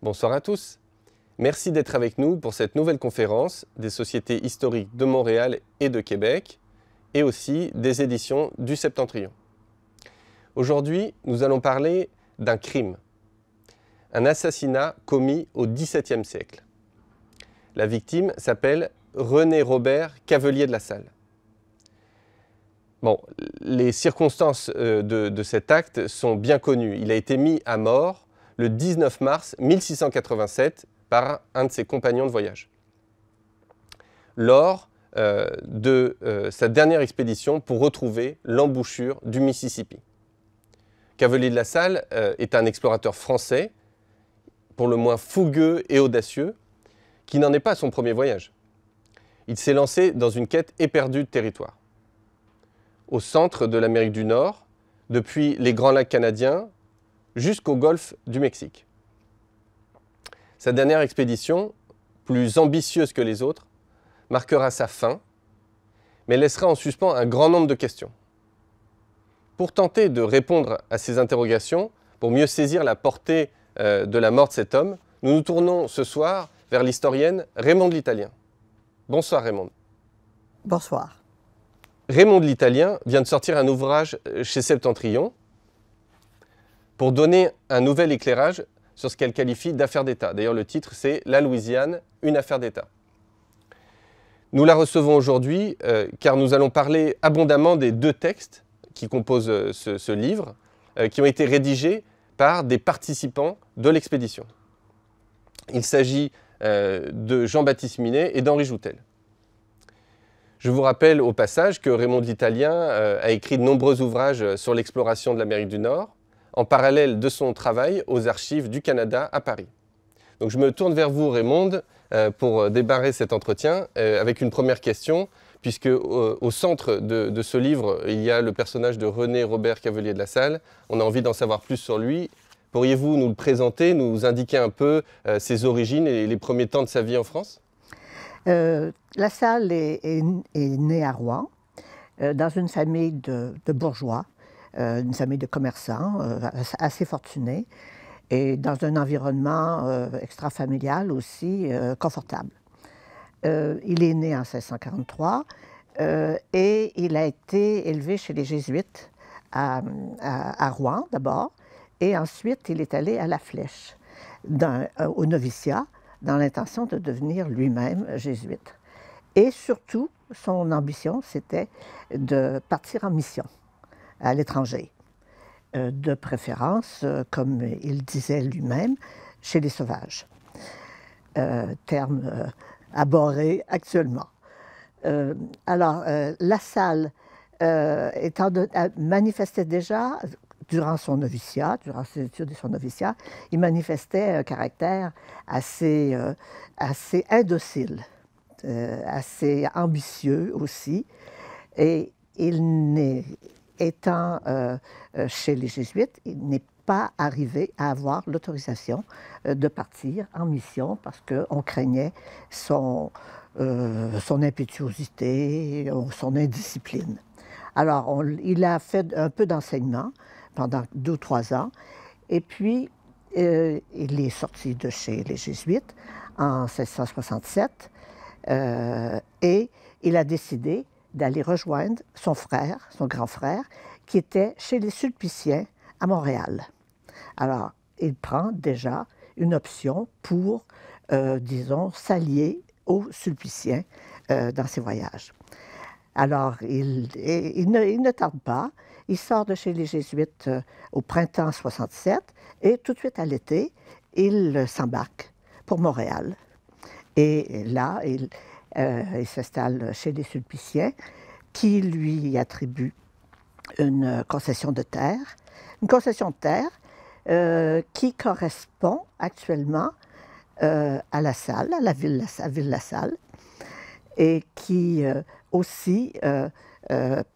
Bonsoir à tous. Merci d'être avec nous pour cette nouvelle conférence des sociétés historiques de Montréal et de Québec et aussi des éditions du Septentrion. Aujourd'hui, nous allons parler d'un crime, un assassinat commis au XVIIe siècle. La victime s'appelle René Robert Cavelier de la Salle. Bon, les circonstances de cet acte sont bien connues. Il a été mis à mort le 19 mars 1687 par un de ses compagnons de voyage, lors de sa dernière expédition pour retrouver l'embouchure du Mississippi. Cavelier de la Salle est un explorateur français, pour le moins fougueux et audacieux, qui n'en est pas à son premier voyage. Il s'est lancé dans une quête éperdue de territoire. Au centre de l'Amérique du Nord, depuis les Grands Lacs canadiens jusqu'au golfe du Mexique. Sa dernière expédition, plus ambitieuse que les autres, marquera sa fin, mais laissera en suspens un grand nombre de questions. Pour tenter de répondre à ces interrogations, pour mieux saisir la portée de la mort de cet homme, nous nous tournons ce soir vers l'historienne Raymonde L'Italien. Bonsoir Raymonde. Bonsoir. Raymonde L'Italien vient de sortir un ouvrage chez Septentrion pour donner un nouvel éclairage sur ce qu'elle qualifie d'affaire d'État. D'ailleurs, le titre, c'est « La Louisiane, une affaire d'État ». Nous la recevons aujourd'hui car nous allons parler abondamment des deux textes qui composent ce livre, qui ont été rédigés par des participants de l'expédition. Il s'agit de Jean-Baptiste Minet et d'Henri Joutel. Je vous rappelle au passage que Raymonde L'Italien a écrit de nombreux ouvrages sur l'exploration de l'Amérique du Nord, en parallèle de son travail aux archives du Canada à Paris. Donc je me tourne vers vous, Raymonde, pour démarrer cet entretien avec une première question, puisque au centre de ce livre, il y a le personnage de René Robert Cavelier de la Salle. On a envie d'en savoir plus sur lui. Pourriez-vous nous le présenter, nous indiquer un peu ses origines et les premiers temps de sa vie en France? La Salle est née à Rouen, dans une famille de bourgeois, une famille de commerçants assez fortunés, et dans un environnement extra-familial aussi confortable. Il est né en 1643 et il a été élevé chez les Jésuites à Rouen d'abord, et ensuite il est allé à La Flèche, au noviciat, dans l'intention de devenir lui-même jésuite. Et surtout, son ambition, c'était de partir en mission à l'étranger, de préférence, comme il disait lui-même, chez les sauvages. Terme abhorré actuellement. La Salle manifestait déjà, durant son noviciat, durant ses études et son noviciat, il manifestait un caractère assez indocile, assez ambitieux aussi. Et étant chez les Jésuites, il n'est pas arrivé à avoir l'autorisation de partir en mission parce qu'on craignait son impétuosité, son indiscipline. Alors, il a fait un peu d'enseignement pendant 2 ou 3 ans, et puis il est sorti de chez les Jésuites en 1667, et il a décidé d'aller rejoindre son frère, son grand frère, qui était chez les Sulpiciens à Montréal. Alors, il prend déjà une option pour, disons, s'allier aux Sulpiciens dans ses voyages. Alors, il ne tarde pas. Il sort de chez les Jésuites au printemps 67 et tout de suite à l'été, il s'embarque pour Montréal. Et là, il s'installe chez les Sulpiciens qui lui attribuent une concession de terre. Une concession de terre qui correspond actuellement à La Salle, à la ville La Salle, et qui aussi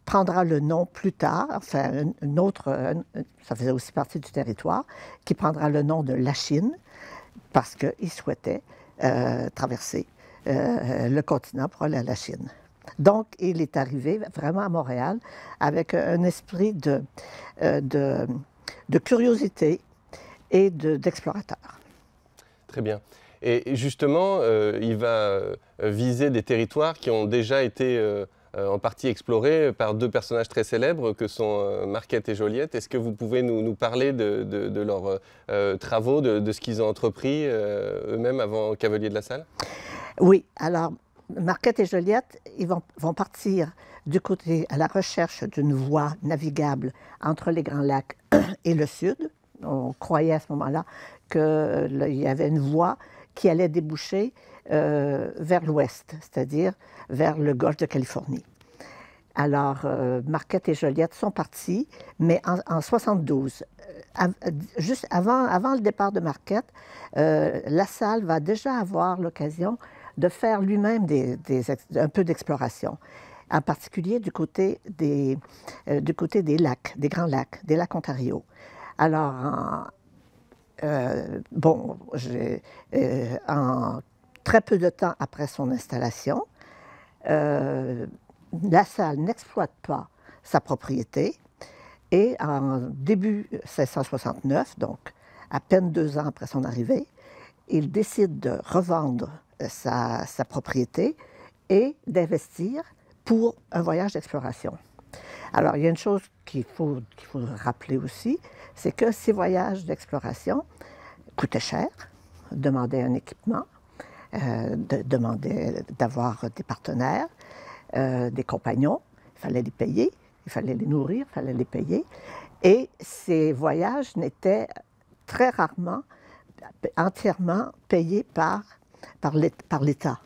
prendra le nom plus tard, enfin une autre, ça faisait aussi partie du territoire, qui prendra le nom de Lachine, parce qu'il souhaitait traverser le continent pour aller à la Chine. Donc, il est arrivé vraiment à Montréal avec un esprit de curiosité et d'explorateur. Très bien. Et justement, il va viser des territoires qui ont déjà été en partie explorés par deux personnages très célèbres que sont Marquette et Joliette. Est-ce que vous pouvez nous parler de leurs travaux, de ce qu'ils ont entrepris eux-mêmes avant Cavelier de la Salle? Oui, alors Marquette et Joliette, ils vont partir du côté à la recherche d'une voie navigable entre les Grands Lacs et le sud. On croyait à ce moment-là qu'il y avait une voie qui allait déboucher vers l'ouest, c'est-à-dire vers le golfe de Californie. Alors, Marquette et Joliette sont partis, mais en 72, juste avant le départ de Marquette, La Salle va déjà avoir l'occasion de faire lui-même un peu d'exploration, en particulier du côté des lacs, des Grands Lacs, des lacs Ontario. Alors, en très peu de temps après son installation, La Salle n'exploite pas sa propriété et en début 1669, donc à peine 2 ans après son arrivée, il décide de revendre sa propriété et d'investir pour un voyage d'exploration. Alors, il y a une chose qu'il faut rappeler aussi, c'est que ces voyages d'exploration coûtaient cher, demandaient un équipement, demandaient d'avoir des partenaires, des compagnons. Il fallait les payer, il fallait les nourrir, il fallait les payer. Et ces voyages n'étaient très rarement entièrement payés par l'État,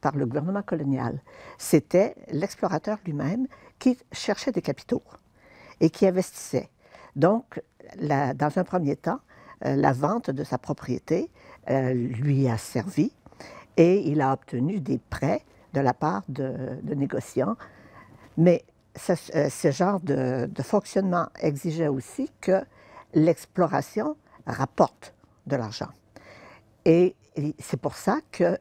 par le gouvernement colonial. C'était l'explorateur lui-même qui cherchait des capitaux et qui investissait. Donc, dans un premier temps, la vente de sa propriété lui a servi et il a obtenu des prêts de la part de négociants. Mais ce genre de fonctionnement exigeait aussi que l'exploration rapporte de l'argent. Et c'est pour ça qu'il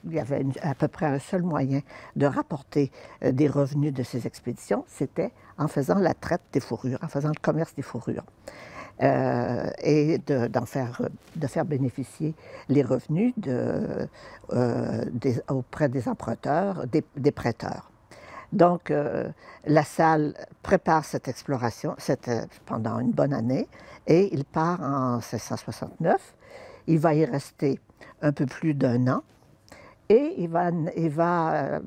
y avait à peu près un seul moyen de rapporter des revenus de ces expéditions, c'était en faisant la traite des fourrures, en faisant le commerce des fourrures. Et de faire bénéficier les revenus auprès des emprunteurs, des prêteurs. Donc, La Salle prépare cette exploration pendant une bonne année et il part en 1669. Il va y rester un peu plus d'1 an et il va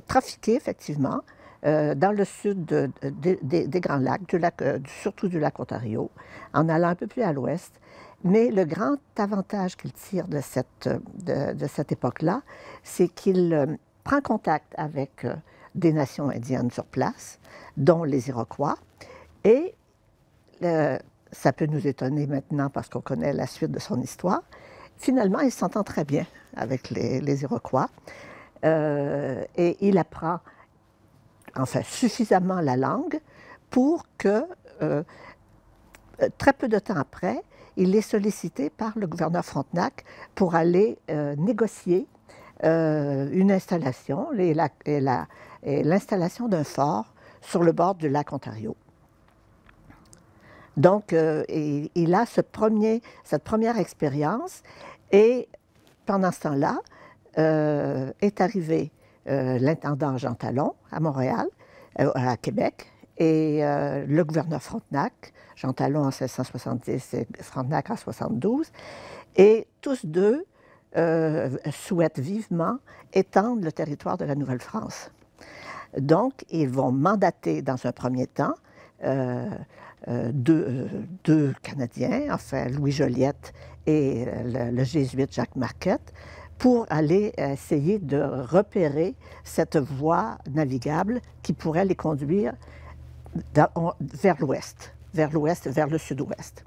trafiquer effectivement dans le sud des Grands Lacs, surtout du lac Ontario, en allant un peu plus à l'ouest. Mais le grand avantage qu'il tire de cette époque-là, c'est qu'il prend contact avec des nations indiennes sur place, dont les Iroquois, et ça peut nous étonner maintenant parce qu'on connaît la suite de son histoire. Finalement, il s'entend très bien avec les Iroquois et il apprend suffisamment la langue pour que, très peu de temps après, il est sollicité par le gouverneur Frontenac pour aller négocier une installation, l'installation d'un fort sur le bord du lac Ontario. Donc, il a cette première expérience et pendant ce temps-là, est arrivé l'intendant Jean Talon à Montréal, à Québec, et le gouverneur Frontenac, Jean Talon en 1670 et Frontenac en 72, et tous deux souhaitent vivement étendre le territoire de la Nouvelle-France. Donc, ils vont mandater dans un premier temps deux Canadiens, Louis Joliette et le jésuite Jacques Marquette, pour aller essayer de repérer cette voie navigable qui pourrait les conduire vers l'ouest, vers le sud-ouest.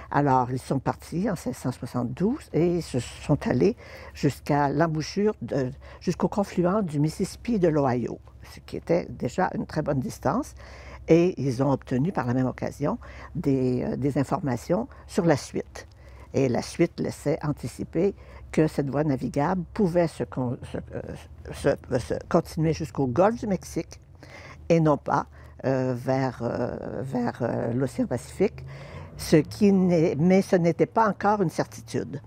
Alors, ils sont partis en 1672 et ils se sont allés jusqu'à l'embouchure, jusqu'au confluent du Mississippi et de l'Ohio, ce qui était déjà une très bonne distance. Et ils ont obtenu par la même occasion des informations sur la suite. Et la suite laissait anticiper que cette voie navigable pouvait continuer jusqu'au golfe du Mexique et non pas vers l'océan Pacifique, mais ce n'était pas encore une certitude.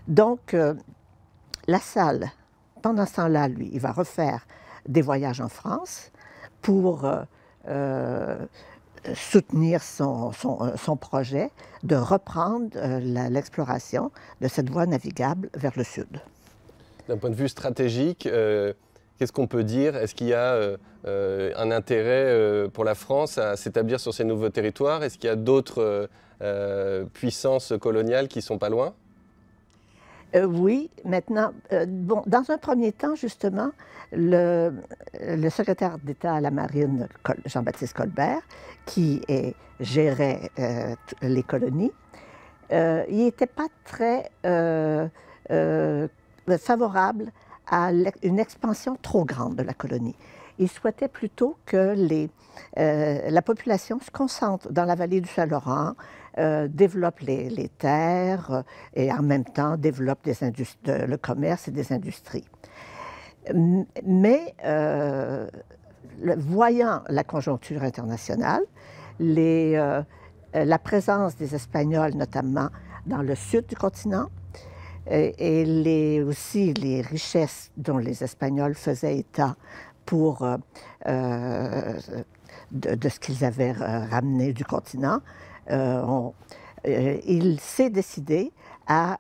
Donc, La Salle, pendant ce temps-là, lui, il va refaire des voyages en France pour soutenir son projet de reprendre l'exploration de cette voie navigable vers le sud. D'un point de vue stratégique, qu'est-ce qu'on peut dire? Est-ce qu'il y a un intérêt pour la France à s'établir sur ces nouveaux territoires? Est-ce qu'il y a d'autres puissances coloniales qui ne sont pas loin? Oui, maintenant, dans un premier temps, justement, le secrétaire d'État à la Marine, Jean-Baptiste Colbert, qui gérait les colonies, il n'était pas très favorable à une expansion trop grande de la colonie. Il souhaitait plutôt que la population se concentre dans la vallée du Saint-Laurent, développe les terres et en même temps développe le commerce et des industries. Mais voyant la conjoncture internationale, la présence des Espagnols, notamment dans le sud du continent, et aussi les richesses dont les Espagnols faisaient état de ce qu'ils avaient ramené du continent, il s'est décidé à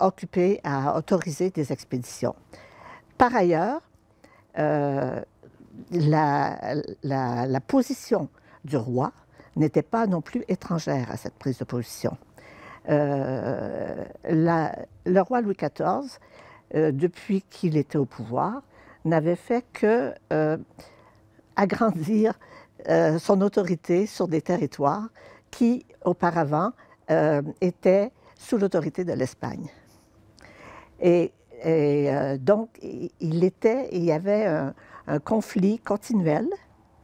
autoriser des expéditions. Par ailleurs, la position du roi n'était pas non plus étrangère à cette prise de position. Le roi Louis XIV, depuis qu'il était au pouvoir, n'avait fait que agrandir son autorité sur des territoires qui, auparavant, étaient sous l'autorité de l'Espagne. Donc, il y avait un conflit continuel,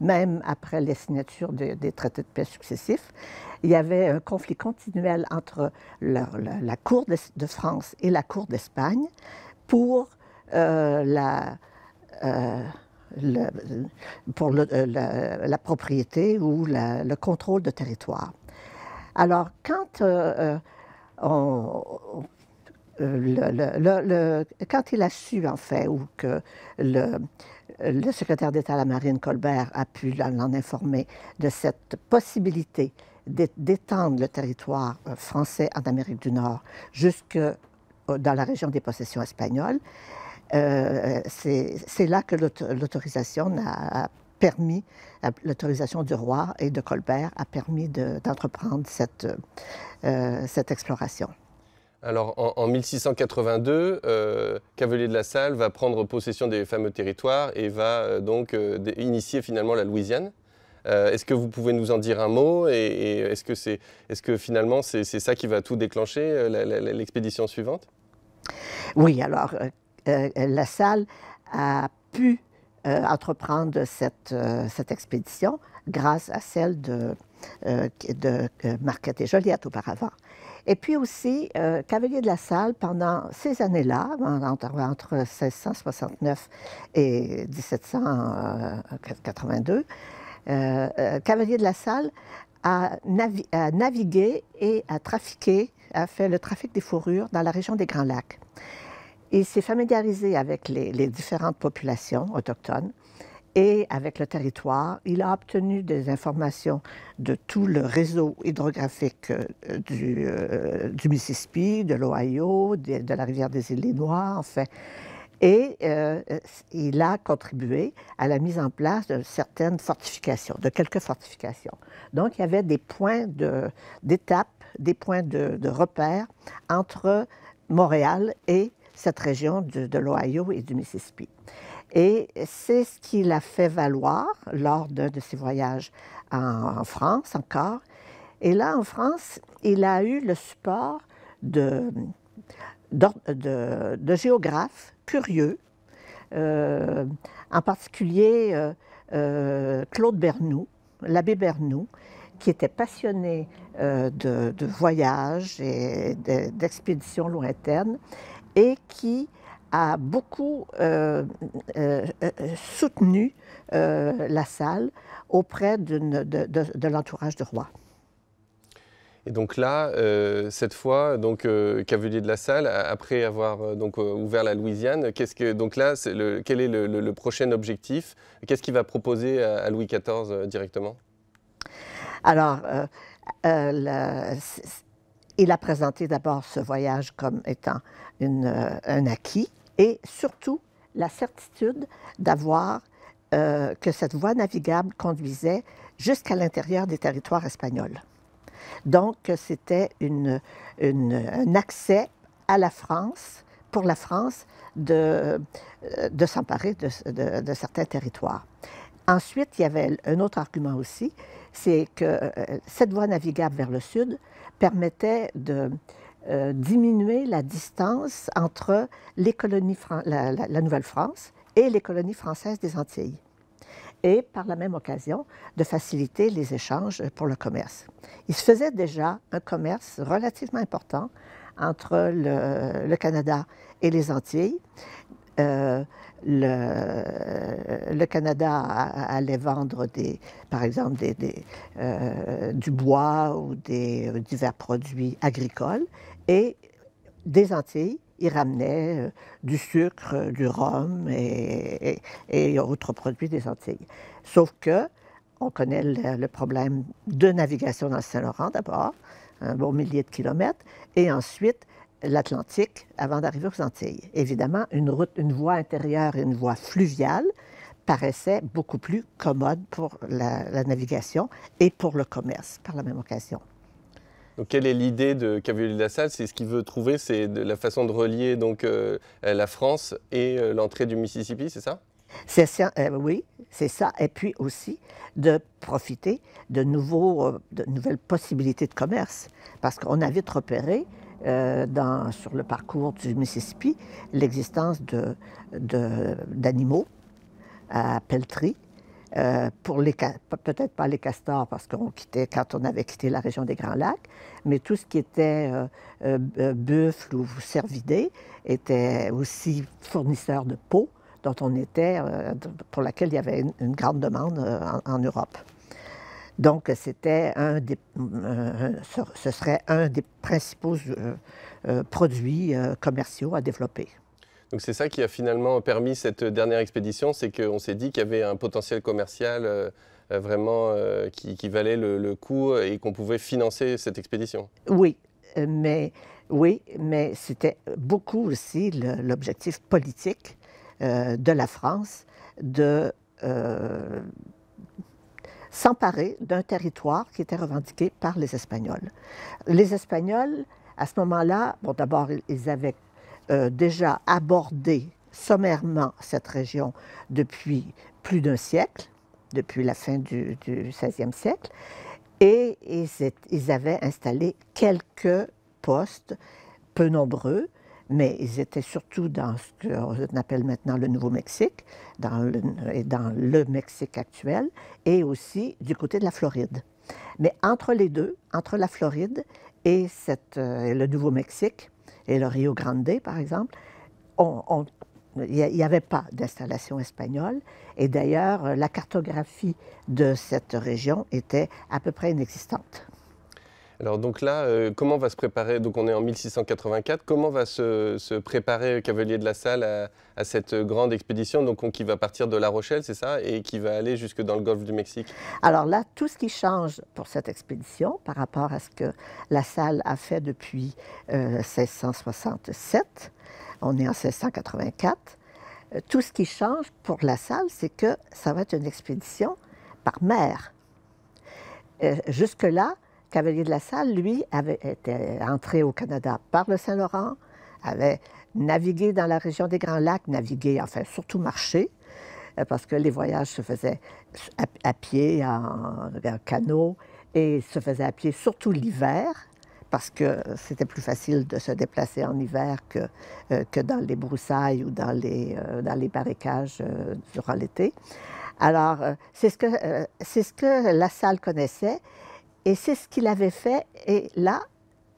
même après les signatures des traités de paix successifs. Il y avait un conflit continuel entre la cour de France et la cour d'Espagne pour la propriété ou le contrôle de territoire. Alors, quand quand il a su, en fait, ou que le secrétaire d'État à la Marine, Colbert, a pu l'en informer de cette possibilité d'étendre le territoire français en Amérique du Nord jusque dans la région des possessions espagnoles, c'est là que l'autorisation du roi et de Colbert a permis d'entreprendre cette exploration. Alors, en 1682, Cavelier de la Salle va prendre possession des fameux territoires et va donc initier finalement la Louisiane. Est-ce que vous pouvez nous en dire un mot et est-ce que finalement c'est ça qui va tout déclencher, l'expédition suivante? Oui, alors La Salle a pu entreprendre cette expédition grâce à celle de Marquette et Joliette auparavant. Et puis aussi, Cavelier de la Salle, pendant ces années-là, entre 1669 et 1782, Cavelier de la Salle a navigué et a fait le trafic des fourrures dans la région des Grands Lacs. Il s'est familiarisé avec les différentes populations autochtones et avec le territoire. Il a obtenu des informations de tout le réseau hydrographique du Mississippi, de l'Ohio, de la rivière des Illinois, en fait. Et il a contribué à la mise en place de certaines fortifications, de quelques fortifications. Donc, il y avait des points d'étape, des points de repère entre Montréal et cette région de l'Ohio et du Mississippi. Et c'est ce qu'il a fait valoir lors d'un de ses voyages en France encore. Et là, en France, il a eu le support de géographes curieux, en particulier Claude Bernoux, l'abbé Bernoux, qui était passionné de voyages et d'expéditions lointaines et qui a beaucoup soutenu La Salle auprès de l'entourage du roi. Et donc là, cette fois, Cavelier de La Salle, après avoir ouvert la Louisiane, donc là, quel est le prochain objectif? Qu'est-ce qu'il va proposer à Louis XIV directement? Alors, il a présenté d'abord ce voyage comme étant un acquis et surtout la certitude d'avoir que cette voie navigable conduisait jusqu'à l'intérieur des territoires espagnols. Donc, c'était un accès à la France, pour la France, de s'emparer de certains territoires. Ensuite, il y avait un autre argument aussi, c'est que cette voie navigable vers le sud permettait de diminuer la distance entre les colonies, la Nouvelle-France et les colonies françaises des Antilles. Et par la même occasion, de faciliter les échanges pour le commerce. Il se faisait déjà un commerce relativement important entre le Canada et les Antilles. Le Canada allait vendre par exemple du bois ou divers produits agricoles et des Antilles, ils ramenaient du sucre, du rhum et autres produits des Antilles. Sauf que on connaît le problème de navigation dans le Saint-Laurent d'abord, un bon millier de kilomètres, et ensuite l'Atlantique avant d'arriver aux Antilles. Évidemment, une voie intérieure et une voie fluviale paraissaient beaucoup plus commodes pour la navigation et pour le commerce par la même occasion. Donc, quelle est l'idée de Cavelier de La Salle? C'est ce qu'il veut trouver, c'est la façon de relier la France et l'entrée du Mississippi, c'est ça? Oui, c'est ça. Et puis aussi de profiter de nouvelles possibilités de commerce. Parce qu'on a vite repéré sur le parcours du Mississippi l'existence d'animaux à pelleterie. Peut-être pas les castors parce quand on avait quitté la région des Grands Lacs, mais tout ce qui était buffle ou cervidés était aussi fournisseur de peaux pour laquelle il y avait une grande demande en Europe. Donc, ce serait un des principaux produits commerciaux à développer. Donc c'est ça qui a finalement permis cette dernière expédition, c'est qu'on s'est dit qu'il y avait un potentiel commercial vraiment qui valait le coup et qu'on pouvait financer cette expédition. Oui, mais c'était beaucoup aussi l'objectif politique de la France de s'emparer d'un territoire qui était revendiqué par les Espagnols. Les Espagnols, à ce moment-là, bon, d'abord, ils avaient déjà abordé sommairement cette région depuis plus d'un siècle, depuis la fin du XVIe siècle, et ils avaient installé quelques postes, peu nombreux, mais ils étaient surtout dans ce qu'on appelle maintenant le Nouveau-Mexique, dans le Mexique actuel, et aussi du côté de la Floride. Mais entre les deux, entre la Floride et le Nouveau-Mexique, et le Rio Grande, par exemple, il n'y avait pas d'installation espagnole. Et d'ailleurs, la cartographie de cette région était à peu près inexistante. Alors donc là, comment va se préparer, donc on est en 1684, comment va se préparer Cavelier de La Salle à cette grande expédition qui va partir de La Rochelle, c'est ça, et qui va aller jusque dans le golfe du Mexique? Alors là, tout ce qui change pour cette expédition par rapport à ce que La Salle a fait depuis 1667, on est en 1684, tout ce qui change pour La Salle, c'est que ça va être une expédition par mer. Jusque-là, Cavelier de La Salle, lui, était entré au Canada par le Saint-Laurent, avait navigué dans la région des Grands Lacs, enfin surtout marché, parce que les voyages se faisaient à pied, en canot, et se faisaient à pied surtout l'hiver, parce que c'était plus facile de se déplacer en hiver que dans les broussailles ou dans les marécages durant l'été. Alors, c'est ce que La Salle connaissait. Et c'est ce qu'il avait fait, et là,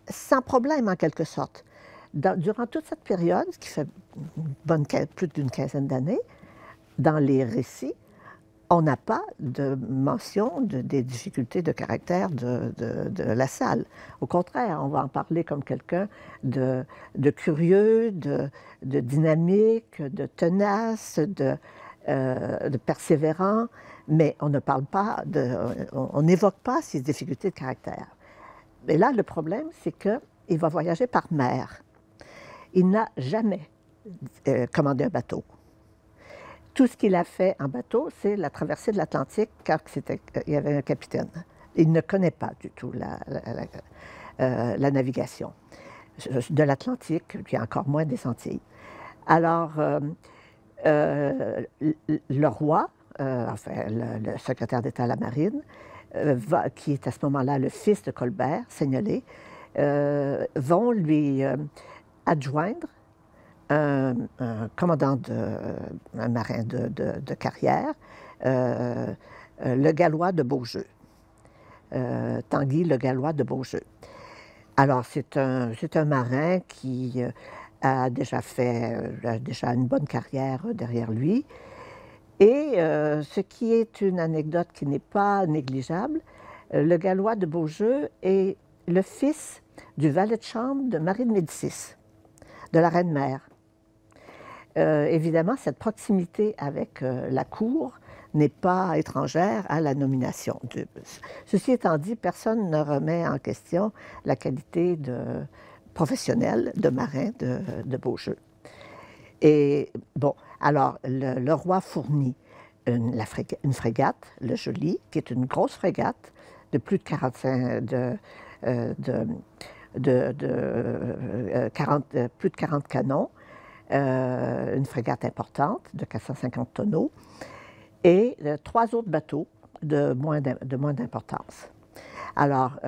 sans problème en quelque sorte. Durant toute cette période, qui fait plus d'une quinzaine d'années, dans les récits, on n'a pas de mention des difficultés de caractère de La Salle. Au contraire, on va en parler comme quelqu'un de curieux, de dynamique, de tenace, de persévérant, mais on ne parle pas on n'évoque pas ses difficultés de caractère. Et là, le problème, c'est qu'il va voyager par mer. Il n'a jamais commandé un bateau. Tout ce qu'il a fait en bateau, c'est la traversée de l'Atlantique, car il y avait un capitaine. Il ne connaît pas du tout la navigation de l'Atlantique, puis encore moins des Antilles. Alors, le roi, enfin le secrétaire d'État à la Marine, qui est à ce moment-là le fils de Colbert, Seignelay, vont lui adjoindre un commandant, un marin de carrière, le Gallois de Beaujeu, Tanguy le Gallois de Beaujeu. Alors, c'est un marin qui a déjà une bonne carrière derrière lui. Et ce qui est une anecdote qui n'est pas négligeable, le Gallois de Beaujeu est le fils du valet de chambre de Marie de Médicis, de la Reine-Mère. Évidemment, cette proximité avec la cour n'est pas étrangère à la nomination. Ceci étant dit, personne ne remet en question la qualité professionnelle de marin de Beaujeu. Et bon, alors le roi fournit une frégate, le Joli, qui est une grosse frégate de plus de 40 canons, une frégate importante de 450 tonneaux, et 3 autres bateaux de moins d'importance. Alors,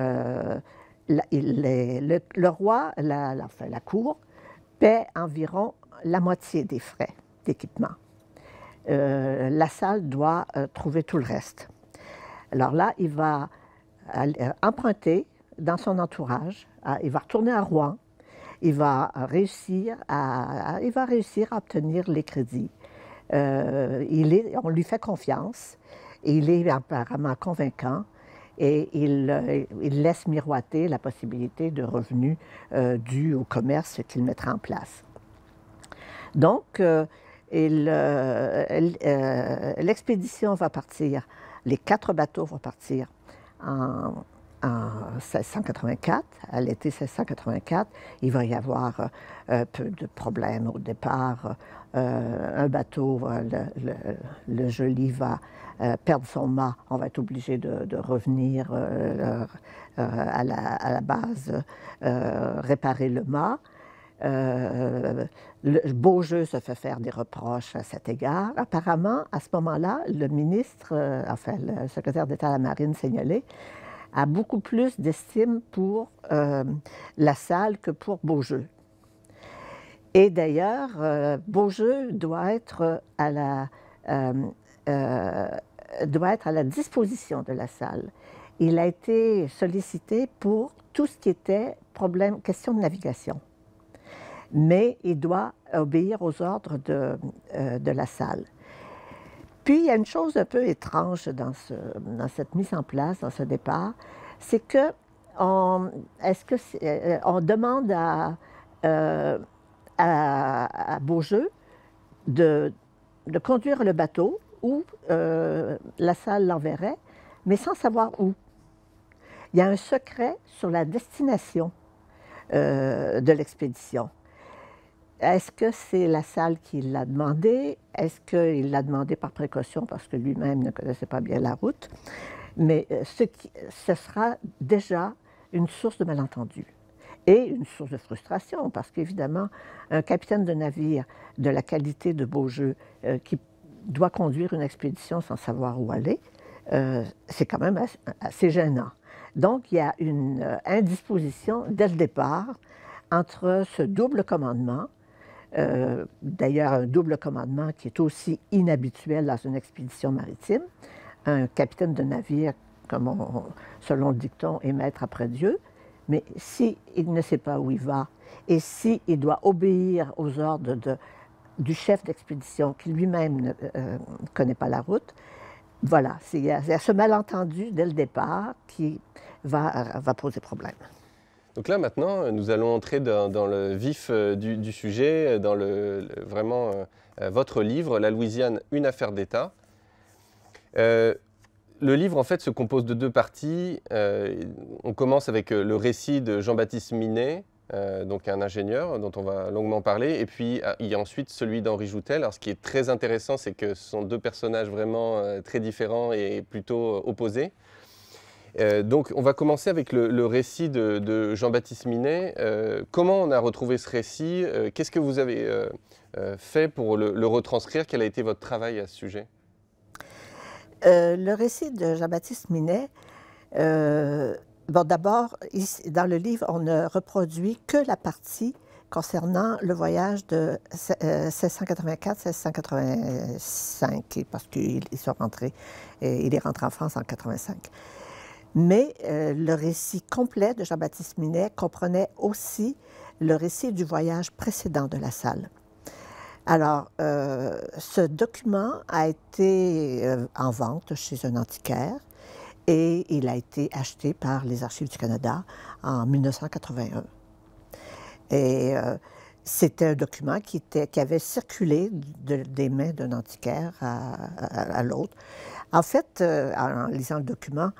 le roi, la cour, paie environ la moitié des frais d'équipement. La Salle doit trouver tout le reste. Alors là, il va emprunter dans son entourage, il va retourner à Rouen, il va réussir à obtenir les crédits. On lui fait confiance, et il est apparemment convaincant, et il laisse miroiter la possibilité de revenus dus au commerce qu'il mettra en place. Donc, l'expédition va partir, les 4 bateaux vont partir en 1684, à l'été 1684. Il va y avoir un peu de problèmes au départ. Un bateau, le Joli, va perdre son mât. On va être obligé de revenir à la base, réparer le mât. Le Beaujeu se fait faire des reproches à cet égard. Apparemment, à ce moment-là, le ministre, le secrétaire d'État à la Marine, Seignelay, a beaucoup plus d'estime pour La Salle que pour Beaujeu. Et d'ailleurs, Beaujeu doit être à la disposition de La Salle. Il a été sollicité pour tout ce qui était question de navigation. Mais il doit obéir aux ordres de La Salle. Puis, il y a une chose un peu étrange dans cette mise en place, dans ce départ, c'est que on demande à Beaujeu de conduire le bateau où La Salle l'enverrait, mais sans savoir où. Il y a un secret sur la destination de l'expédition. Est-ce que c'est La Salle qui l'a demandé? Est-ce qu'il l'a demandé par précaution parce que lui-même ne connaissait pas bien la route? Mais ce sera déjà une source de malentendu et une source de frustration parce qu'évidemment, un capitaine de navire de la qualité de Beaujeu qui doit conduire une expédition sans savoir où aller, c'est quand même assez gênant. Donc, il y a une indisposition dès le départ entre ce double commandement, d'ailleurs un double commandement qui est aussi inhabituel dans une expédition maritime, un capitaine de navire comme selon le dicton, est maître après Dieu. Mais s'il ne sait pas où il va et s'il doit obéir aux ordres du chef d'expédition qui lui-même ne connaît pas la route, voilà, il y a ce malentendu dès le départ qui va poser problème. Donc là, maintenant, nous allons entrer dans le vif du sujet, dans vraiment votre livre, La Louisiane, une affaire d'État. Le livre, en fait, se compose de deux parties. On commence avec le récit de Jean-Baptiste Minet, donc un ingénieur dont on va longuement parler, et puis il y a ensuite celui d'Henri Joutel. Alors, ce qui est très intéressant, c'est que ce sont deux personnages vraiment très différents et plutôt opposés. Donc, on va commencer avec le récit de Jean-Baptiste Minet. Comment on a retrouvé ce récit? Qu'est-ce que vous avez fait pour le retranscrire? Quel a été votre travail à ce sujet? Le récit de Jean-Baptiste Minet, bon, d'abord, dans le livre, on ne reproduit que la partie concernant le voyage de 1684-1685, parce qu'il est rentré en France en 85. Mais le récit complet de Jean-Baptiste Minet comprenait aussi le récit du voyage précédent de La Salle. Alors, ce document a été en vente chez un antiquaire et il a été acheté par les Archives du Canada en 1981. Et c'était un document qui avait circulé des mains d'un antiquaire à l'autre. En fait, en lisant le document,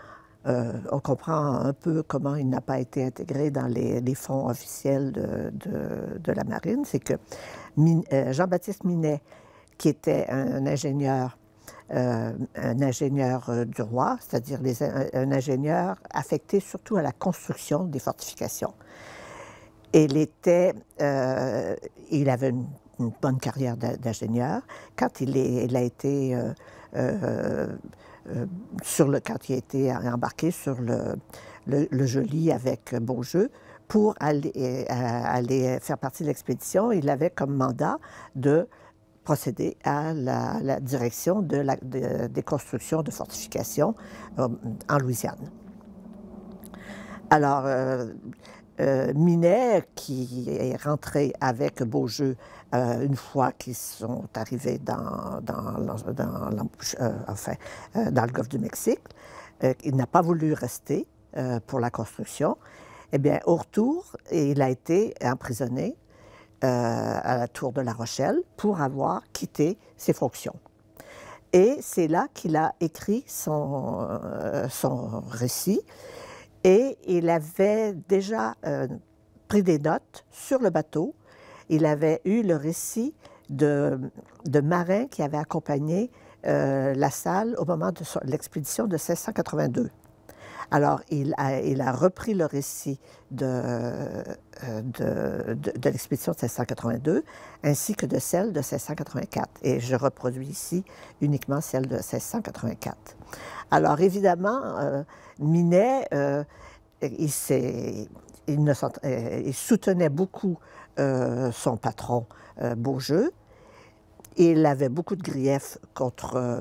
on comprend un peu comment il n'a pas été intégré dans les fonds officiels de la Marine. C'est que Jean-Baptiste Minet, qui était un ingénieur du roi, c'est-à-dire un ingénieur affecté surtout à la construction des fortifications. Et il avait une bonne carrière d'ingénieur. Quand il a été quand il a été embarqué sur le Joli avec Beaujeu pour aller faire partie de l'expédition, il avait comme mandat de procéder à la direction des constructions de fortifications en Louisiane. Alors, Minet, qui est rentré avec Beaujeu une fois qu'ils sont arrivés dans le golfe du Mexique, il n'a pas voulu rester pour la construction. Eh bien, au retour, il a été emprisonné à la tour de La Rochelle pour avoir quitté ses fonctions. Et c'est là qu'il a écrit son récit. Et il avait déjà pris des notes sur le bateau. Il avait eu le récit de marins qui avaient accompagné La Salle au moment de l'expédition de 1682. Alors, il a repris le récit de l'expédition de 1682, ainsi que de celle de 1684. Et je reproduis ici uniquement celle de 1684. Alors, évidemment, Minet, il soutenait beaucoup son patron Beaujeu. Il avait beaucoup de griefs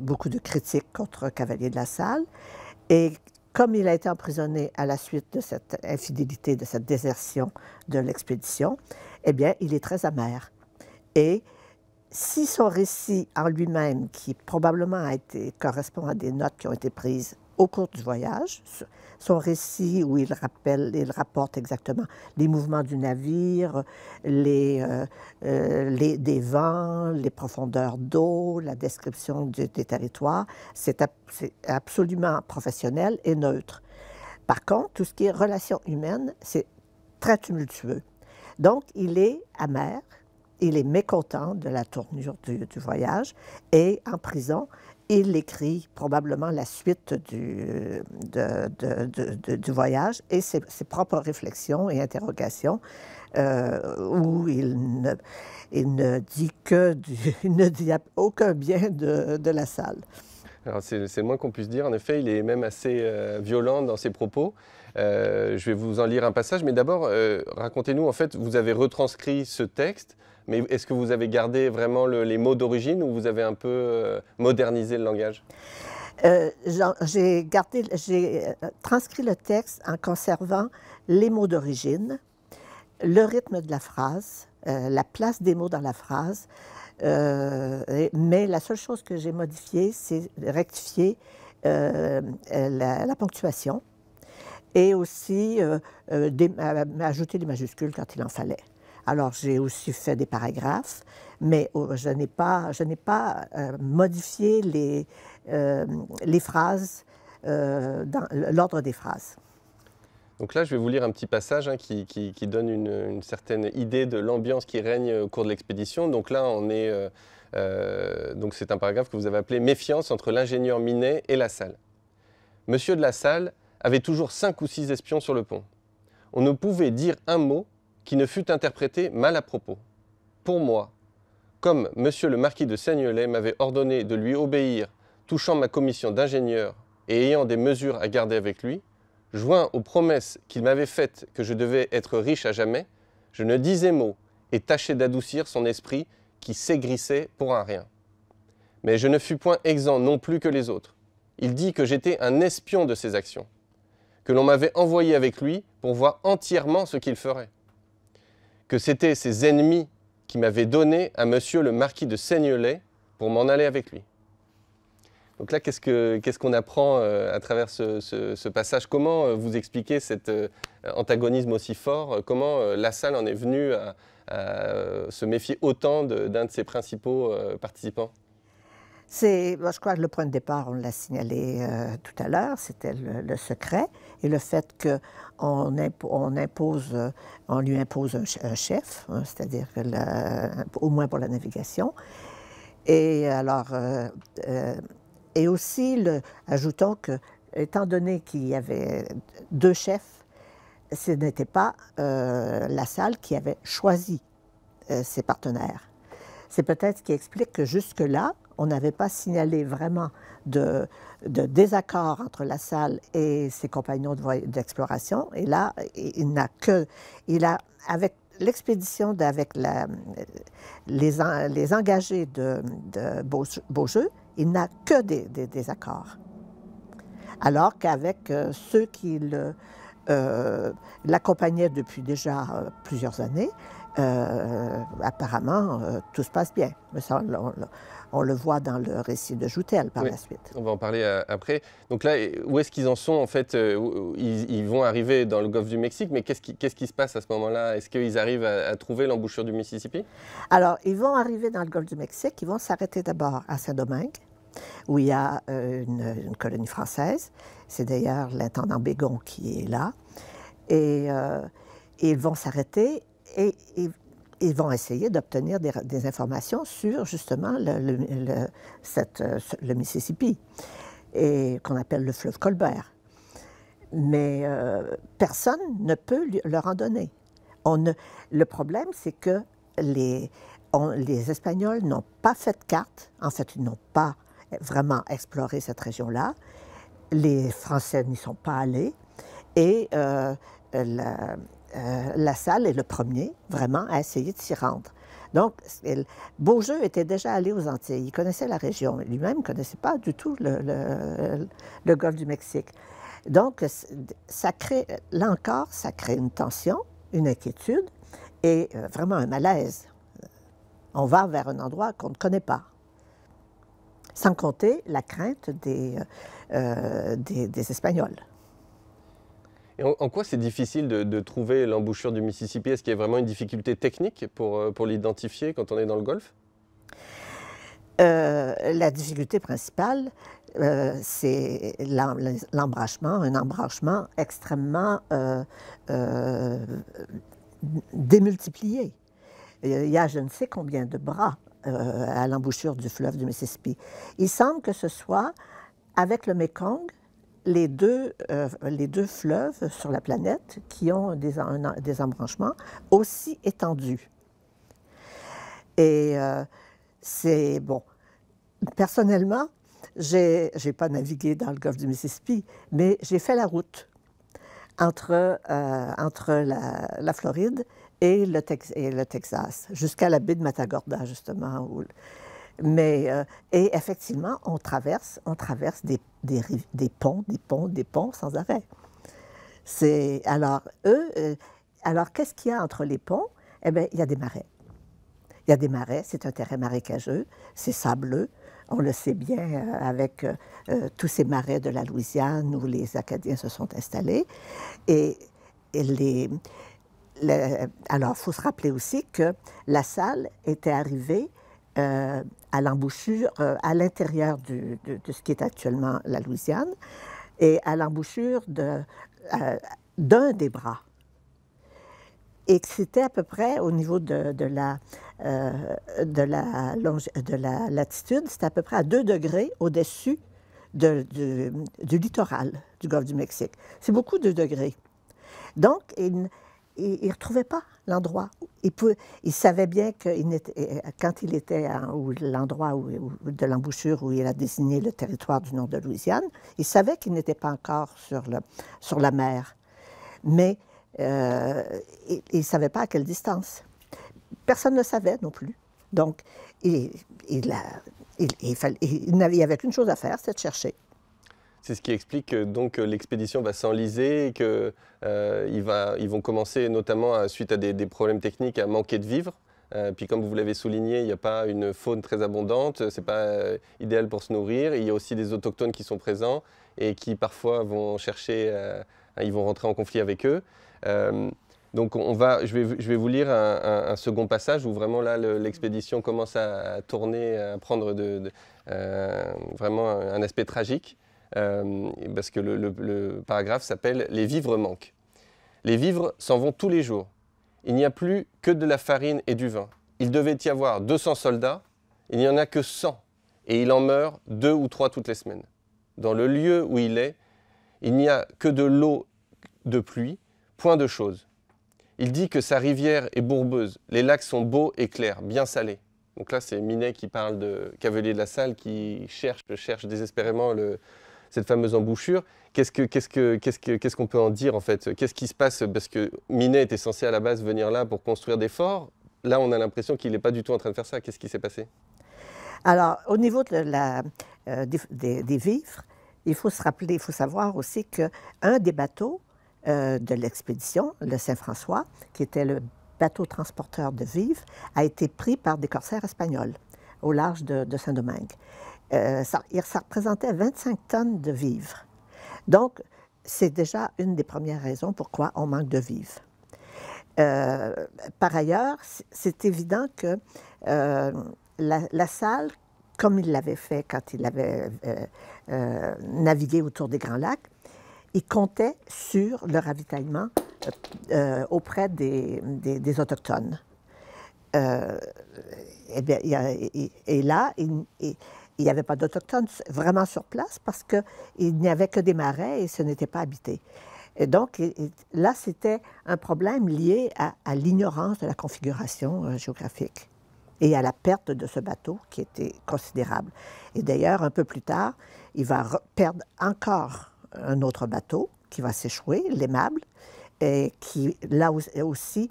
beaucoup de critiques contre Cavalier de La Salle. Et comme il a été emprisonné à la suite de cette infidélité, de cette désertion de l'expédition, eh bien, il est très amer. Et si son récit en lui-même, qui probablement correspond à des notes qui ont été prises au cours du voyage, son récit où il rapporte exactement les mouvements du navire, des vents, les profondeurs d'eau, la description des territoires, c'est absolument professionnel et neutre. Par contre, tout ce qui est relations humaines, c'est très tumultueux. Donc, il est amer, il est mécontent de la tournure du voyage, et en prison, il écrit probablement la suite du voyage et ses propres réflexions et interrogations où il ne dit aucun bien de La Salle. Alors c'est le moins qu'on puisse dire. En effet, il est même assez violent dans ses propos. Je vais vous en lire un passage, mais d'abord, racontez-nous, en fait, vous avez retranscrit ce texte, mais est-ce que vous avez gardé vraiment les mots d'origine ou vous avez un peu modernisé le langage? J'ai transcrit le texte en conservant les mots d'origine, le rythme de la phrase, la place des mots dans la phrase, mais la seule chose que j'ai modifiée, c'est rectifier la ponctuation et aussi ajouter des majuscules quand il en fallait. Alors, j'ai aussi fait des paragraphes, mais je n'ai pas modifié les phrases dans l'ordre des phrases. Donc là, je vais vous lire un petit passage qui donne une certaine idée de l'ambiance qui règne au cours de l'expédition. Donc là, donc c'est un paragraphe que vous avez appelé « Méfiance entre l'ingénieur Minet et La Salle ». Monsieur de La Salle avait toujours 5 ou 6 espions sur le pont. On ne pouvait dire un mot qui ne fût interprété mal à propos. Pour moi, comme monsieur le marquis de Seignelay m'avait ordonné de lui obéir touchant ma commission d'ingénieur et ayant des mesures à garder avec lui, joint aux promesses qu'il m'avait faites que je devais être riche à jamais, je ne disais mot et tâchais d'adoucir son esprit qui s'aigrissait pour un rien. Mais je ne fus point exempt non plus que les autres. Il dit que j'étais un espion de ses actions, que l'on m'avait envoyé avec lui pour voir entièrement ce qu'il ferait, que c'étaient ses ennemis qui m'avaient donné à monsieur le marquis de Seignelay pour m'en aller avec lui. Donc là, qu'est-ce qu'on apprend à travers ce passage? Comment vous expliquez cet antagonisme aussi fort? Comment La Salle en est venue à se méfier autant d'un de ses principaux participants? Je crois que le point de départ, on l'a signalé tout à l'heure, c'était le secret et le fait qu'on lui impose un chef, hein, c'est-à-dire au moins pour la navigation. Et alors, et aussi, ajoutons que, étant donné qu'il y avait 2 chefs, ce n'était pas La Salle qui avait choisi ses partenaires. C'est peut-être ce qui explique que jusque-là, on n'avait pas signalé vraiment de désaccord entre La Salle et ses compagnons d'exploration. Et là, avec l'expédition, avec les engagés de Beaujeu, il n'a que des désaccords. Alors qu'avec ceux qui l'accompagnaient depuis déjà plusieurs années, apparemment, tout se passe bien. Mais ça, on le voit dans le récit de Joutel par la suite. On va en parler après. Donc là, où est-ce qu'ils en sont en fait? Ils vont arriver dans le golfe du Mexique, mais qu'est-ce qui se passe à ce moment-là? Est-ce qu'ils arrivent à trouver l'embouchure du Mississippi? Alors, ils vont arriver dans le golfe du Mexique. Ils vont s'arrêter d'abord à Saint-Domingue, où il y a une colonie française. C'est d'ailleurs l'intendant Bégon qui est là. Et ils vont s'arrêter et ils vont essayer d'obtenir des informations sur justement le Mississippi, et qu'on appelle le fleuve Colbert. Mais personne ne peut leur en donner. Le problème, c'est que les Espagnols n'ont pas fait de carte. En fait, ils n'ont pas vraiment exploré cette région-là. Les Français n'y sont pas allés. Et La Salle est le premier, vraiment, à essayer de s'y rendre. Donc, Beaujeu était déjà allé aux Antilles. Il connaissait la région. Lui-même ne connaissait pas du tout le golfe du Mexique. Donc, ça crée, là encore, ça crée une tension, une inquiétude et vraiment un malaise. On va vers un endroit qu'on ne connaît pas. Sans compter la crainte des Espagnols. Et en quoi c'est difficile de trouver l'embouchure du Mississippi? Est-ce qu'il y a vraiment une difficulté technique pour l'identifier quand on est dans le golfe? La difficulté principale, c'est l'embrachement, un embranchement extrêmement démultiplié. Il y a je ne sais combien de bras à l'embouchure du fleuve du Mississippi. Il semble que ce soit, avec le Mekong, les deux fleuves sur la planète qui ont des embranchements aussi étendus. Et c'est bon. Personnellement, j'ai pas navigué dans le golfe du Mississippi, mais j'ai fait la route entre la Floride et le Texas, jusqu'à la baie de Matagorda, justement. Mais, et effectivement, on traverse des ponts sans arrêt. Alors, alors qu'est-ce qu'il y a entre les ponts? Eh bien, il y a des marais. Il y a des marais, c'est un terrain marécageux, c'est sableux. On le sait bien avec tous ces marais de la Louisiane où les Acadiens se sont installés. Et alors, il faut se rappeler aussi que la Salle était arrivée à l'embouchure, à l'intérieur de ce qui est actuellement la Louisiane, et à l'embouchure d'un des bras. Et que c'était à peu près au niveau de la latitude, c'était à peu près à 2 degrés au-dessus du littoral du golfe du Mexique. C'est beaucoup 2 degrés. Donc, il ne retrouvait pas l'endroit. Il savait bien que quand il était à l'endroit de l'embouchure où il a désigné le territoire du nord de Louisiane, il savait qu'il n'était pas encore sur la mer. Mais il ne savait pas à quelle distance. Personne ne le savait non plus. Donc, il n'y avait qu'une chose à faire, c'est de chercher. C'est ce qui explique donc l'expédition va s'enliser et qu'ils vont commencer notamment, suite à des problèmes techniques, à manquer de vivres. Puis comme vous l'avez souligné, il n'y a pas une faune très abondante, ce n'est pas idéal pour se nourrir. Il y a aussi des autochtones qui sont présents et qui parfois vont chercher, ils vont rentrer en conflit avec eux. Donc je vais vous lire un second passage où vraiment là l'expédition commence à tourner, à prendre vraiment un aspect tragique. Parce que le paragraphe s'appelle « Les vivres manquent ». Les vivres s'en vont tous les jours. Il n'y a plus que de la farine et du vin. Il devait y avoir 200 soldats, il n'y en a que 100, et il en meurt 2 ou 3 toutes les semaines. Dans le lieu où il est, il n'y a que de l'eau de pluie, point de chose. Il dit que sa rivière est bourbeuse, les lacs sont beaux et clairs, bien salés. Donc là, c'est Minet qui parle de Cavelier de la Salle, qui cherche désespérément cette fameuse embouchure. Qu'est-ce qu'on peut en dire en fait? Qu'est-ce qui se passe? Parce que Minet était censé à la base venir là pour construire des forts. Là, on a l'impression qu'il n'est pas du tout en train de faire ça. Qu'est-ce qui s'est passé? Alors, au niveau des vivres, il faut se rappeler, il faut savoir aussi qu'un des bateaux de l'expédition, le Saint-François, qui était le bateau transporteur de vivres, a été pris par des corsaires espagnols au large de Saint-Domingue. Ça représentait 25 tonnes de vivres. Donc, c'est déjà une des premières raisons pourquoi on manque de vivres. Par ailleurs, c'est évident que la Salle, comme il l'avait fait quand il avait navigué autour des Grands Lacs, il comptait sur le ravitaillement auprès des Autochtones. Et là, il n'y avait pas d'Autochtones vraiment sur place parce qu'il n'y avait que des marais et ce n'était pas habité. Et donc, là, c'était un problème lié à l'ignorance de la configuration géographique et à la perte de ce bateau qui était considérable. Et d'ailleurs, un peu plus tard, il va perdre encore un autre bateau qui va s'échouer, l'Aimable, et qui, là aussi,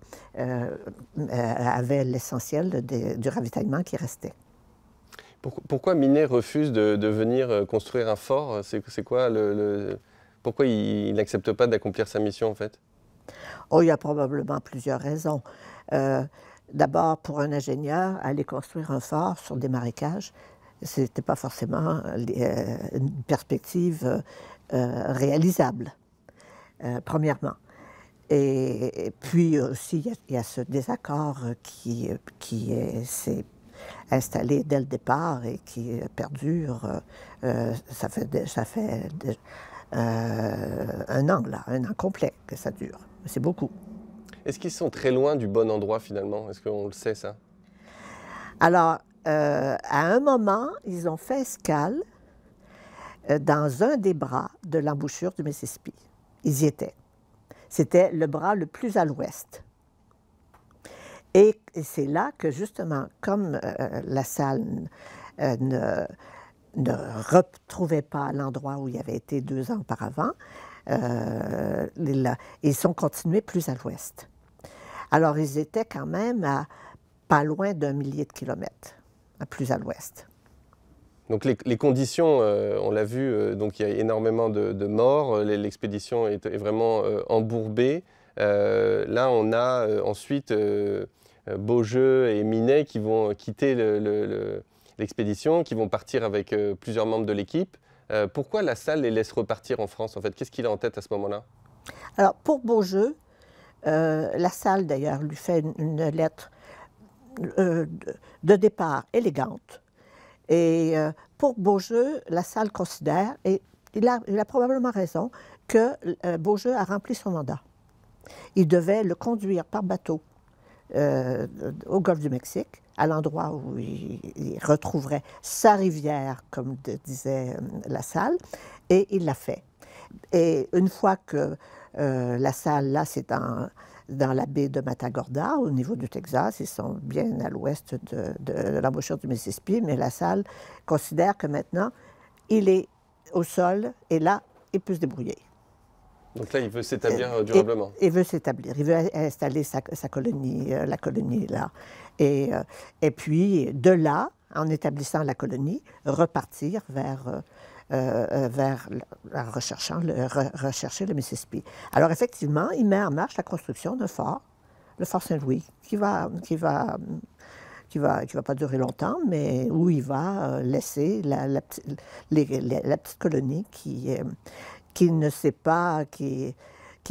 avait l'essentiel du ravitaillement qui restait. Pourquoi Minet refuse de venir construire un fort? C'est quoi pourquoi il n'accepte pas d'accomplir sa mission, en fait? Oh, il y a probablement plusieurs raisons. D'abord, pour un ingénieur, aller construire un fort sur des marécages, ce n'était pas forcément une perspective réalisable, premièrement. Et puis aussi, il y a ce désaccord qui s'est installé dès le départ et qui perdure. Ça fait un an, là, un an complet que ça dure. C'est beaucoup. Est-ce qu'ils sont très loin du bon endroit, finalement? Est-ce qu'on le sait, ça? Alors, à un moment, ils ont fait escale dans un des bras de l'embouchure du Mississippi. Ils y étaient. C'était le bras le plus à l'ouest. Et c'est là que, justement, comme la Salle ne retrouvait pas l'endroit où il avait été 2 ans auparavant, ils sont continués plus à l'ouest. Alors, ils étaient quand même à pas loin d'1 millier de kilomètres, plus à l'ouest. Donc les conditions, on l'a vu, donc il y a énormément de morts, l'expédition est vraiment embourbée. Là, on a ensuite Beaujeu et Minet qui vont quitter l'expédition, qui vont partir avec plusieurs membres de l'équipe. Pourquoi La Salle les laisse repartir en France, en fait? Qu'est-ce qu'il a en tête à ce moment-là? Alors, pour Beaujeu, La Salle, d'ailleurs, lui fait une lettre de départ élégante. Et pour Beaujeu, La Salle considère, et il a probablement raison, que Beaujeu a rempli son mandat. Il devait le conduire par bateau au golfe du Mexique, à l'endroit où il retrouverait sa rivière, comme disait La Salle, et il l'a fait. Et une fois que La Salle, là, c'est dans la baie de Matagorda, au niveau du Texas. Ils sont bien à l'ouest de l'embouchure du Mississippi, mais La Salle considère que maintenant, il est au sol et là, il peut se débrouiller. Donc là, il veut s'établir durablement. Il veut s'établir, il veut installer sa colonie, la colonie là. Et puis, de là, en établissant la colonie, repartir vers rechercher le Mississippi. Alors effectivement, il met en marche la construction d'un fort, le fort Saint-Louis, qui va pas durer longtemps, mais où il va laisser la petite colonie qui ne s'est pas, qui